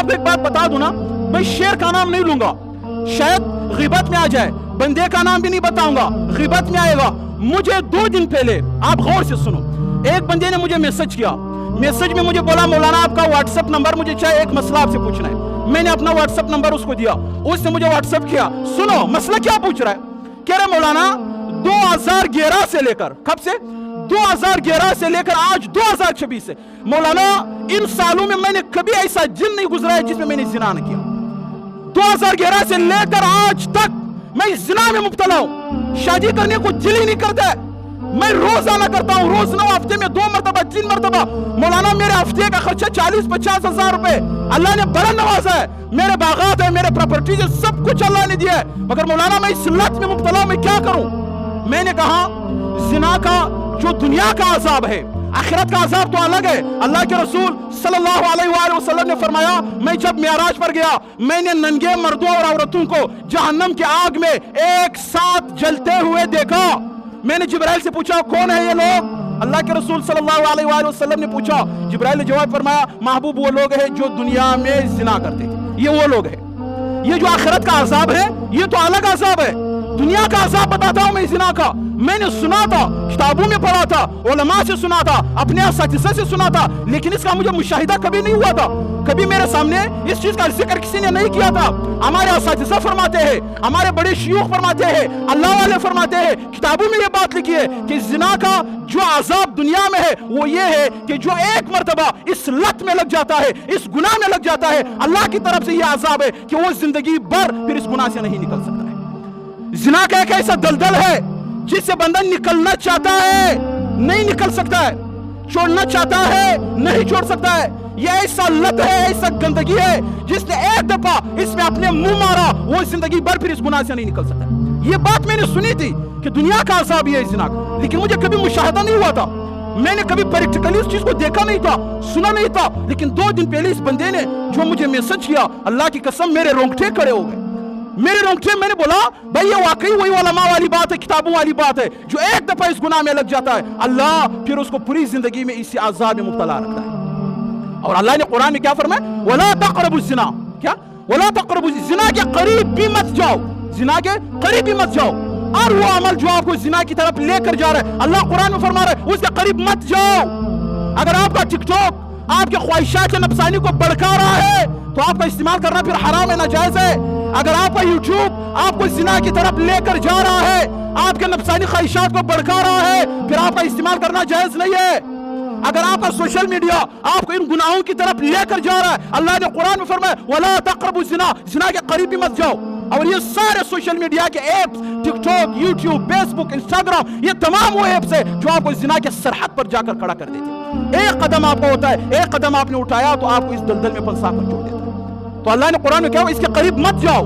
आपको एक बात बता दूं ना, मैं शेर का नाम नहीं लूंगा, शायद गिबत में आ जाए, बंदे का नाम भी नहीं बताऊंगा, गिबत में आएगा। मुझे 2 दिन पहले, आप गौर से सुनो, एक बंदे ने मुझे मैसेज किया, मैसेज में मुझे बोला मौलाना आपका व्हाट्सएप नंबर मुझे चाहिए, एक मसला आपसे पूछना है। मैंने अपना व्हाट्सएप नंबर उसको दिया, उसने मुझे व्हाट्सएप किया, सुनो मसला क्या पूछ रहा है, कह रहे मौलाना 2011 से लेकर, कब से, 2011 से लेकर आज 2026 से, मौलाना इन सालों में मैंने कभी ऐसा दिन नहीं गुजरा है जिसमें मैंने जिना न किया। 2011 से लेकर आज तक मैं जिना में मुब्तला हूं, शादी करने को दिल ही नहीं करता है। मैं रोजाना करता हूं, रोज ना, हफ्ते में 2 मरतबा 3 मरतबा। मौलाना मेरे हफ्ते का खर्चा 40-50 हजार रुपए अल्लाह ने बड़ा नवाजा है, मेरे बागात है, मेरे प्रॉपर्टीज है, सब कुछ अल्लाह ने दिया है, मगर मौलाना मैं इस लत में मुब्तला हूं, मैं क्या करूं। मैंने कहा जिना का जो दुनिया का अजाब है, आखिरत का अजाब तो अलग है। अल्लाह के रसूल सल्लल्लाहु अलैहि वसल्लम ने फरमाया, मैं जब मेराज पर गया, मैंने नंगे मर्दों और औरतों को जहन्नम के आग में एक साथ जलते हुए देखा। मैंने जिब्राइल से पूछा कौन है ये लोग, अल्लाह के रसूल सल्लल्लाहु अलैहि वसल्लम ने पूछा, जिब्राइल ने जवाब फरमाया, महबूब वो लोग हैं जो दुनिया में जिना करते थे, ये वो लोग हैं। ये जो आखिरत का अजाब है ये तो अलग अजाब है, दुनिया का अजाब बताता हूं मैं जिना का। मैंने सुना था, किताबों में पढ़ा था, उलमा से सुना था, अपने असातिज़ा से सुना था, लेकिन इसका मुझे मुशाहिदा कभी नहीं हुआ था, कभी मेरे सामने इस चीज का जिक्र किसी ने नहीं किया था। हमारे असातिज़ा फरमाते हैं, हमारे बड़े शयूख फरमाते हैं, अल्लाह वाले फरमाते हैं, किताबों में ये बात लिखी है कि जिना का जो अजाब दुनिया में है वो ये है कि जो एक मर्तबा इस लत में लग जाता है, इस गुनाह में लग जाता है, अल्लाह की तरफ से ये अजाब है कि वो जिंदगी भर फिर इस गुनाह से नहीं निकल सकता है। जिना का एक ऐसा दलदल है जिससे बंदा निकलना चाहता है नहीं निकल सकता है, छोड़ना चाहता है नहीं छोड़ सकता है। यह ऐसा लत है, ऐसा गंदगी है जिसने एक दफा इसमें अपने मुंह मारा वो जिंदगी भर फिर इस गुनाह से नहीं निकल सकता। ये बात मैंने सुनी थी कि दुनिया का अजाब ये है जिना का, लेकिन मुझे कभी मुशाहिदा नहीं हुआ था, मैंने कभी प्रैक्टिकली उस चीज को देखा नहीं था, सुना नहीं था। लेकिन 2 दिन पहले इस बंदे ने जो मुझे मैसेज किया, अल्लाह की कसम मेरे रोंगटे खड़े हो गए, मेरे रोंगटे। मैंने बोला भाई ये वाकई वही उलमा वाली बात है, किताबों वाली बात है, जो एक दफा इस गुनाह में लग जाता है अल्लाह फिर उसको पूरी जिंदगी में इसी अजाब में मुब्तला रखता है। और अल्लाह ने कुरान में क्या फरमाया, वला तक़रबु ज़िना, क्या वला तक़रबु ज़िना के करीब भी मत जाओ, जिना के करीब भी मत जाओ। और वो अमल जो आपको जिना की तरफ लेकर जा रहा है, अल्लाह कुरान में फरमा रहा है उसके करीब मत जाओ। अगर आपका टिकटॉक आपके ख्वाहिशात नफसानी को भड़का रहा है तो आपका इस्तेमाल करना फिर हराम है, नाजायज है। अगर आपका यूट्यूब आपको जिना की तरफ लेकर जा रहा है, आपके नफसानी ख्वाहिशात को भड़का रहा है, फिर आपका इस्तेमाल करना जायज नहीं है। अगर आपका सोशल मीडिया आपको इन गुनाहों की तरफ लेकर जा रहा है, अल्लाह ने कुरान में फरमाया वला तक़रबु ज़िना, जिना के करीब भी मत जाओ। और ये सारे सोशल मीडिया के apps, TikTok, YouTube, Facebook, Instagram, ये तमाम वो ऐप्स है जो आपको जिना के सरहद पर जाकर खड़ा कर देते हैं। एक कदम आपका होता है, एक कदम आपने उठाया तो आपको इस दलदल में फंसा कर छोड़ देता है। तो अल्लाह ने कुरान में क्या, इसके करीब मत जाओ,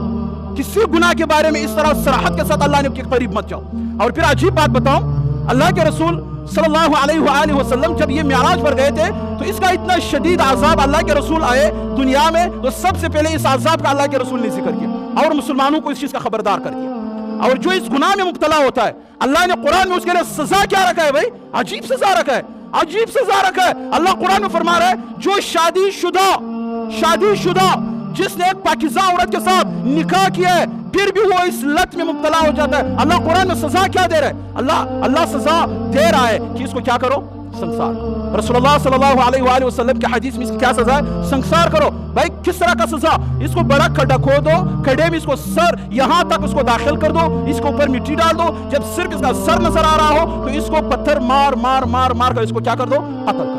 किसी गुनाह के बारे में इस तरह सरहद के साथ अल्लाह ने के करीब मत जाओ। और फिर अजीब बात बताऊं, अल्लाह के रसूल सल्लल्लाहु अलैहि वसल्लम जब ये मेराज पर गए थे तो इसका इतना शदीद अजाब अल्लाह के रसूल आए दुनिया में, तो सबसे पहले इस अजाब का अल्लाह के रसूल ने जिक्र किया और मुसलमानों को इस चीज का खबरदार कर दिया। और जो इस गुनाह में मुब्तला होता है, अल्लाह ने कुरान में उसके लिए सजा क्या रखा है भाई, अजीब सजा रखा है, अजीब सजा रखा है। अल्लाह कुरान में फरमा रहा है जो शादीशुदा जिसने एक पाकीज़ा औरत के साथ निकाह किया है फिर भी वो इस लत में मुब्तला हो जाता है, अल्लाह कुरान में सजा क्या दे रहा है, अल्लाह सजा दे रहा है कि इसको क्या करो, संसार करो। रसूलुल्लाह सल्लल्लाहु अलैहि वसल्लम के हदीस में इसकी क्या सजा है, संसार करो। भाई किस तरह का सजा, इसको बड़ा खड्डा खो दो, खड्डे में इसको सर यहां तक उसको दाखिल कर दो, इसके ऊपर मिट्टी डाल दो, जब सिर्फ इसका सर नजर आ रहा हो तो इसको पत्थर मार मार मार मार कर इसको क्या कर दो, कत्ल कर दो।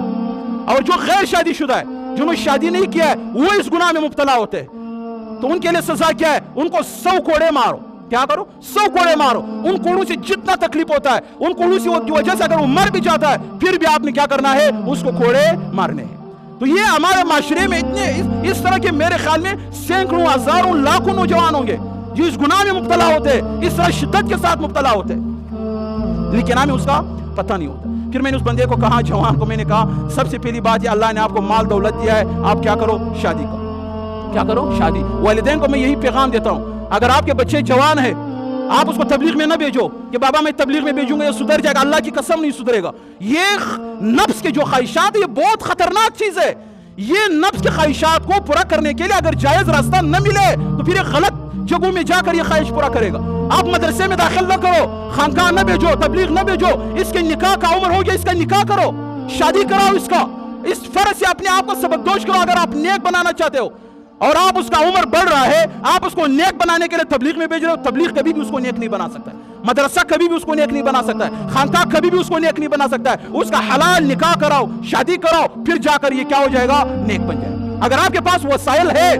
और जो गैर शादीशुदा है, जिन्होंने शादी नहीं किया है, वो इस गुनाह में मुब्तला होते हैं, तो उनके लिए सजा क्या है, उनको 100 कोड़े मारो। क्या करो, 100 कोड़े मारो। उन कोड़ों से जितना तकलीफ होता है, उन कोड़ों की वजह से अगर वो मर भी जाता है फिर भी आपने क्या करना है, उसको कोड़े मारने हैं। तो ये हमारे माशरे में इतने इस तरह के मेरे ख्याल में सैकड़ों, हजारों, लाखों नौजवान होंगे जो इस गुनाह में मुब्तला होते हैं, इस तरह शिद्दत के साथ मुब्तला होते हैं, लेकिन हमें उसका पता नहीं होता। फिर मैंने उस बंदे को कहा, जवान को मैंने कहा, सबसे पहली बात ये अल्लाह ने आपको माल दौलत दिया है, आप क्या करो, शादी करो। क्या करो, शादी। वालिदैन को मैं यही पैगाम देता हूँ, अगर आपके बच्चे जवान है आप उसको तबलीग में न भेजो कि बाबा मैं तबलीग में भेजूंगा ये सुधर जाएगा, अल्लाह की कसम नहीं सुधरेगा। ये नफ्स के जो ख्वाहिशात है ये बहुत खतरनाक चीज है, یہ نفس کی خواہشات کو پورا کرنے کے لیے اگر جائز راستہ نہ ملے تو پھر ایک غلط جگہوں میں جا کر یہ خواہش پورا کرے گا. آپ مدرسے میں داخل نہ کرو, خانقاہ نہ بھیجو, تبلیغ نہ بھیجو, اس کے نکاح کا عمر ہو گیا, اس کا نکاح کرو, شادی کراؤ اس کا. اس فرض سے اپنے آپ کو سبق دوش کرو. اگر آپ نیک بنانا چاہتے ہو اور آپ اس کا عمر بڑھ رہا ہے, آپ اس کو نیک بنانے کے لیے تبلیغ میں بھیج رہے ہو, تبلیغ کبھی بھی اس کو نیک نہیں بنا سکتا ہے, مدرسہ کبھی بھی اس کو نیک نہیں بنا سکتا ہے, خانقاہ کبھی بھی اس کو نیک نہیں بنا سکتا ہے. اس کا حلال نکاح کراؤ, شادی کراؤ, پھر جا کر یہ کیا ہو جائے گا, نیک بن جائے گا. اگر آپ کے پاس وسائل ہے,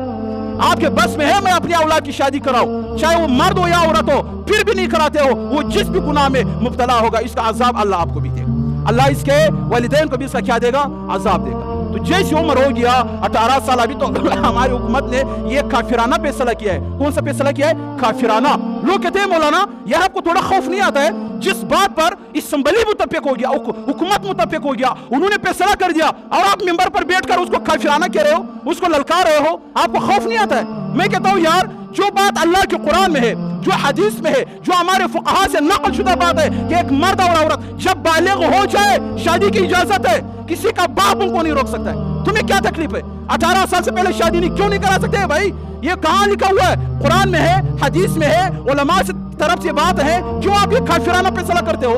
آپ کے بس میں ہے میں اپنی اولاد کی شادی کراؤں, چاہے وہ مرد ہو یا عورت ہو, پھر بھی نہیں کراتے ہو, وہ جس بھی گناہ میں مبتلا ہوگا اس کا عذاب اللہ آپ کو بھی دے گا. اللہ اس کے والدین کو بھی اس کا کیا دے گا, عذاب دے گا. تو جیسی عمر ہو گیا 18 سال, ابھی تو ہماری حکومت نے یہ کافرانہ فیصلہ کیا ہے. کون سا فیصلہ کیا ہے, کافرانہ. لوگ کہتے ہیں مولانا یہ آپ کو تھوڑا خوف نہیں آتا ہے, جس بات پر اسمبلی متفق ہو گیا, حکومت متفق ہو گیا, انہوں نے فیصلہ کر دیا, اور آپ ممبر پر بیٹھ کر اس کو کافرانہ کہہ رہے ہو, اس کو للکار رہے ہو, آپ کو خوف نہیں آتا ہے؟ میں کہتا ہوں یار, جو بات اللہ کے قرآن میں ہے, جو حدیث میں ہے, جو ہمارے فقہا سے نقل شدہ بات ہے کہ ایک مرد اور عورت جب بالغ ہو جائے شادی کی اجازت ہے, کسی کا باپ ان کو نہیں روک سکتا ہے. تمہیں کیا تکلیف ہے 18 سال سے پہلے شادی نہیں کیوں نہیں کرا سکتے بھائی؟ یہ کہاں لکھا ہوا ہے؟ قرآن میں ہے, حدیث میں ہے, علماء سے طرف سے بات ہے, کیوں آپ یہ کافرانہ فیصلہ کرتے ہو؟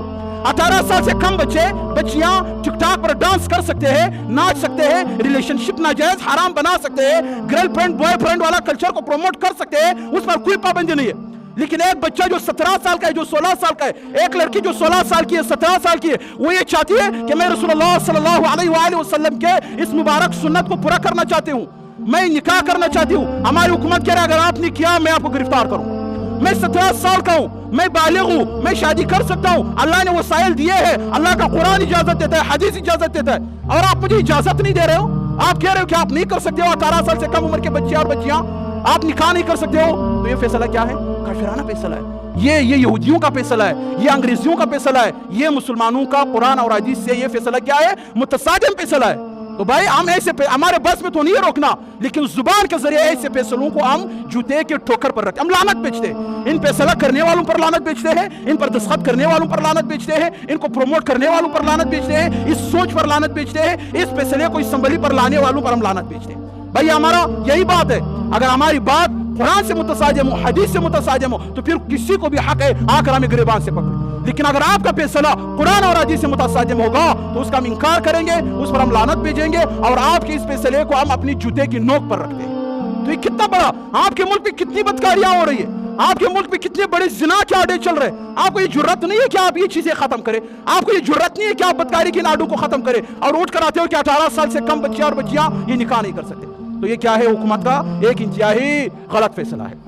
18 سال سے کم بچے بچیاں ٹک ٹاک پر ڈانس کر سکتے ہیں, ناچ سکتے ہیں, ریلیشن شپ ناجائز حرام بنا سکتے ہیں, گرل فرینڈ بوائے فرینڈ والا کلچر کو پروموٹ کر سکتے ہیں, اس پر کوئی پابندی نہیں ہے. لیکن ایک بچہ جو 17 سال کا ہے, جو 16 سال کا ہے, ایک لڑکی جو 16 سال کی ہے, 17 سال کی ہے, وہ یہ چاہتی ہے کہ میں رسول اللہ صلی اللہ علیہ وآلہ وسلم کے اس مبارک سنت کو پورا کرنا چاہتی ہوں, میں نکاح کرنا چاہتی ہوں. ہماری حکومت کہہ رہا ہے اگر آپ نے کیا میں آپ کو گرفتار کروں. میں 17 سال کا ہوں, میں بالغ ہوں, میں شادی کر سکتا ہوں, اللہ نے وسائل دیے ہیں, اللہ کا قرآن اجازت دیتا ہے, حدیث اجازت دیتا ہے, اور آپ مجھے اجازت نہیں دے رہے ہو. آپ کہہ رہے ہو کہ آپ نہیں کر سکتے ہو, 18 سال سے کم عمر کے بچے اور بچیاں آپ نکاح نہیں کر سکتے ہو. تو یہ فیصلہ کیا ہے؟ کافرانہ فیصلہ ہے. یہ یہودیوں کا فیصلہ ہے, یہ انگریزیوں کا فیصلہ ہے, یہ مسلمانوں کا قرآن اور حدیث سے یہ فیصلہ کیا ہے؟ متصادم فیصلہ ہے. تو بھائی ہم ایسے ہمارے بس میں تو نہیں روکنا, لیکن زبان کے ذریعے ایسے فیصلوں کو ہم جوتے کے ٹھوکر پر رکھتے, ہم لعنت بیچتے ہیں. ان فیصلہ کرنے والوں پر لعنت بیچتے ہیں, ان پر دستخط کرنے والوں پر لعنت بیچتے ہیں, ان کو پروموٹ کرنے والوں پر لعنت بیچتے ہیں, اس سوچ پر لعنت بیچتے ہیں, اس فیصلے کو اسمبلی پر لانے والوں پر ہم لعنت بیچتے ہیں. بھائی ہمارا یہی بات ہے. اگر ہماری بات قرآن سے متصادم ہو, حدیث سے متصادم ہو, تو پھر کسی کو بھی حق ہے آ کر ہمیں گریبان سے پکڑے. لیکن اگر آپ کا فیصلہ قرآن اور حدیث سے متصادم ہوگا تو اس کا ہم انکار کریں گے, اس پر ہم لعنت بھیجیں گے, اور آپ کے اس فیصلے کو ہم اپنی جوتے کی نوک پر رکھتے ہیں. تو یہ کتنا بڑا, آپ کے ملک میں کتنی بدکاریاں ہو رہی ہے, آپ کے ملک میں کتنے بڑے زنا کے آڈے چل رہے ہیں. آپ کو یہ جرت نہیں ہے کہ آپ یہ چیزیں ختم کریں, آپ کو یہ جرت نہیں ہے کہ آپ بدکاری کے آڈوں کو ختم کریں, اور اٹھ کر آتے ہو کہ 18 سال سے کم بچے اور بچیاں یہ نکاح نہیں کر سکتے. تو یہ کیا ہے؟ حکومت کا ایک انتہائی غلط فیصلہ ہے.